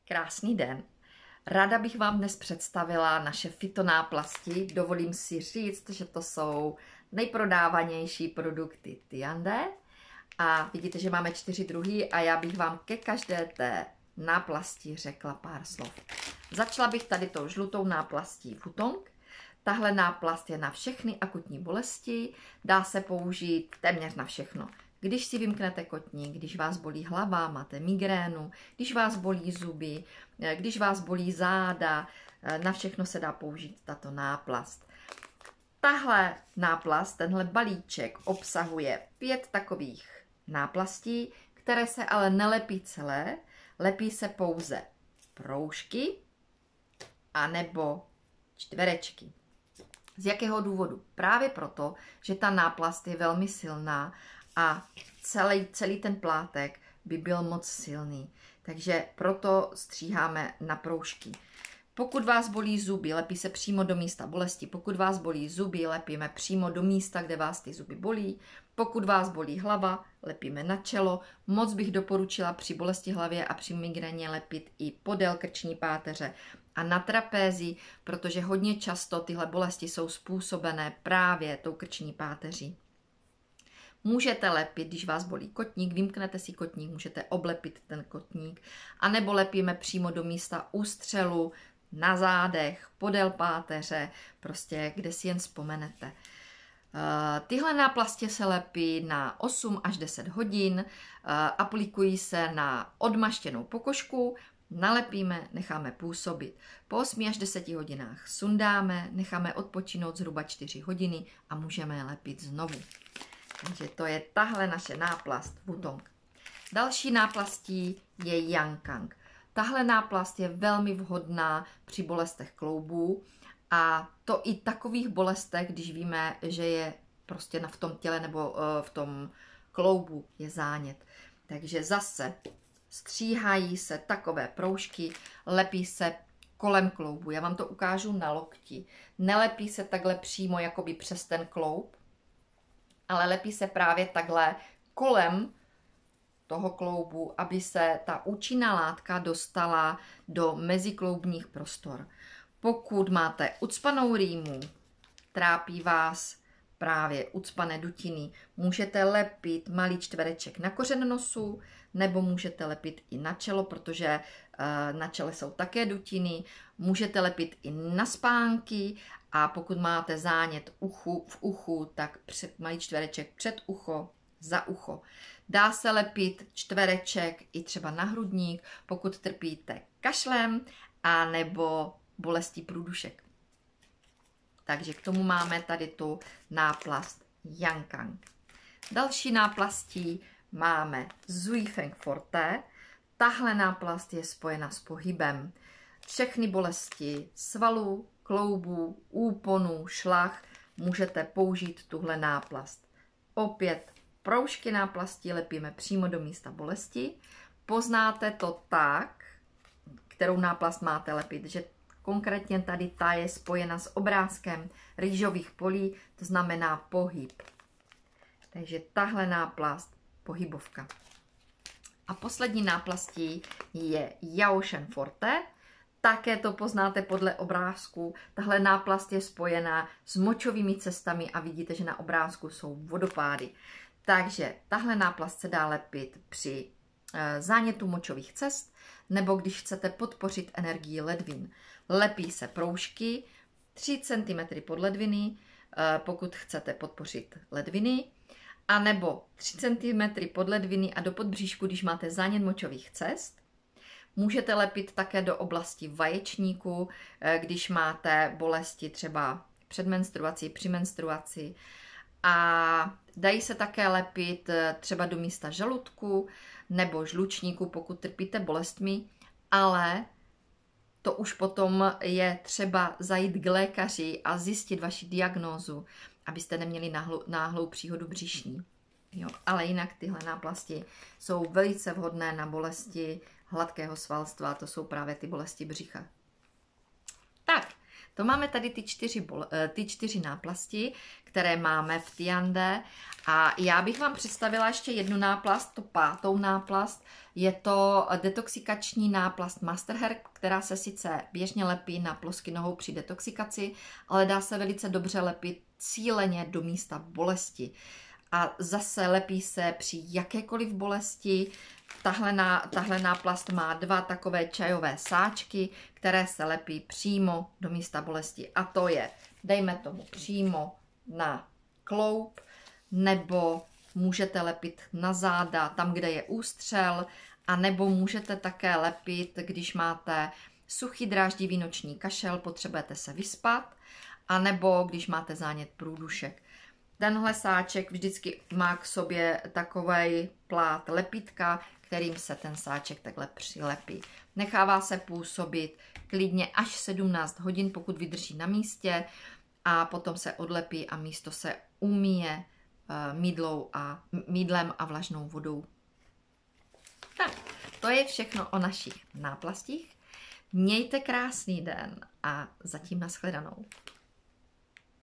Krásný den. Ráda bych vám dnes představila naše fytonáplasti. Dovolím si říct, že to jsou nejprodávanější produkty Tiande. A vidíte, že máme 4 druhy a já bych vám ke každé té náplasti řekla pár slov. Začala bych tady tou žlutou náplastí Wutong. Tahle náplast je na všechny akutní bolesti, dá se použít téměř na všechno. Když si vymknete kotník, když vás bolí hlava, máte migrénu, když vás bolí zuby, když vás bolí záda, na všechno se dá použít tato náplast. Tahle náplast, tenhle balíček obsahuje 5 takových náplastí, které se ale nelepí celé, lepí se pouze proužky anebo čtverečky. Z jakého důvodu? Právě proto, že ta náplast je velmi silná a celý ten plátek by byl moc silný. Takže proto stříháme na proužky. Pokud vás bolí zuby, lepí se přímo do místa bolesti. Pokud vás bolí zuby, lepíme přímo do místa, kde vás ty zuby bolí. Pokud vás bolí hlava, lepíme na čelo. Moc bych doporučila při bolesti hlavě a při migréně lepit i podél krční páteře a na trapézi, protože hodně často tyhle bolesti jsou způsobené právě tou krční páteří. Můžete lepit, když vás bolí kotník, vymknete si kotník, můžete oblepit ten kotník, anebo lepíme přímo do místa ústřelu, na zádech, podél páteře, prostě kde si jen vzpomenete. Tyhle náplastě se lepí na 8 až 10 hodin, aplikují se na odmaštěnou pokožku, nalepíme, necháme působit. Po 8 až 10 hodinách sundáme, necháme odpočinout zhruba 4 hodiny a můžeme je lepit znovu. Takže to je tahle naše náplast Wutong. Další náplastí je Yankang. Tahle náplast je velmi vhodná při bolestech kloubů a to i takových bolestech, když víme, že je prostě v tom těle nebo v tom kloubu je zánět. Takže zase stříhají se takové proužky, lepí se kolem kloubu. Já vám to ukážu na lokti. Nelepí se takhle přímo jakoby přes ten kloub, ale lepí se právě takhle kolem toho kloubu, aby se ta účinná látka dostala do mezikloubních prostor. Pokud máte ucpanou rýmu, trápí vás právě ucpané dutiny, můžete lepit malý čtvereček na kořen nosu, nebo můžete lepit i na čelo, protože na čele jsou také dutiny. Můžete lepit i na spánky a pokud máte zánět v uchu, tak malý čtvereček před ucho, za ucho. Dá se lepit čtvereček i třeba na hrudník, pokud trpíte kašlem a nebo bolestí průdušek. Takže k tomu máme tady tu náplast Yankang. Další náplastí máme Zui Feng Forte. Tahle náplast je spojena s pohybem. Všechny bolesti svalů, kloubů, úponů, šlach můžete použít tuhle náplast. Opět proužky náplastí lepíme přímo do místa bolesti. Poznáte to tak, kterou náplast máte lepit, že konkrétně tady ta je spojena s obrázkem rýžových polí, to znamená pohyb. Takže tahle náplast, pohybovka. A poslední náplastí je Yaoshen Forte. Také to poznáte podle obrázku. Tahle náplast je spojená s močovými cestami a vidíte, že na obrázku jsou vodopády. Takže tahle náplast se dá lepit při zánětu močových cest nebo když chcete podpořit energii ledvin. Lepí se proužky 3 cm pod ledviny, pokud chcete podpořit ledviny, a nebo 3 cm pod ledviny a do podbříšku, když máte zánět močových cest. Můžete lepit také do oblasti vaječníku, když máte bolesti třeba před menstruací, při menstruaci. A dají se také lepit třeba do místa žaludku nebo žlučníku, pokud trpíte bolestmi, ale to už potom je třeba zajít k lékaři a zjistit vaši diagnózu, abyste neměli náhlou příhodu břišní. Jo, ale jinak tyhle náplasti jsou velice vhodné na bolesti hladkého svalstva, to jsou právě ty bolesti břicha. Tak, To máme tady ty 4 náplasti, které máme v Tiande. A já bych vám představila ještě jednu náplast, to 5. náplast. Je to detoxikační náplast Masterhair, která se sice běžně lepí na plosky nohou při detoxikaci, ale dá se velice dobře lepit cíleně do místa bolesti. A zase lepí se při jakékoliv bolesti. Tahle náplast má 2 takové čajové sáčky, které se lepí přímo do místa bolesti. A to je, dejme tomu, přímo na kloub, nebo můžete lepit na záda, tam, kde je ústřel, a nebo můžete také lepit, když máte suchý dráždivý noční kašel, potřebujete se vyspat, a nebo když máte zánět průdušek. Tenhle sáček vždycky má k sobě takovej plát lepítka, kterým se ten sáček takhle přilepí. Nechává se působit klidně až 17 hodin, pokud vydrží na místě, a potom se odlepí a místo se umýje mýdlem a vlažnou vodou. Tak, to je všechno o našich náplastích. Mějte krásný den a zatím nashledanou.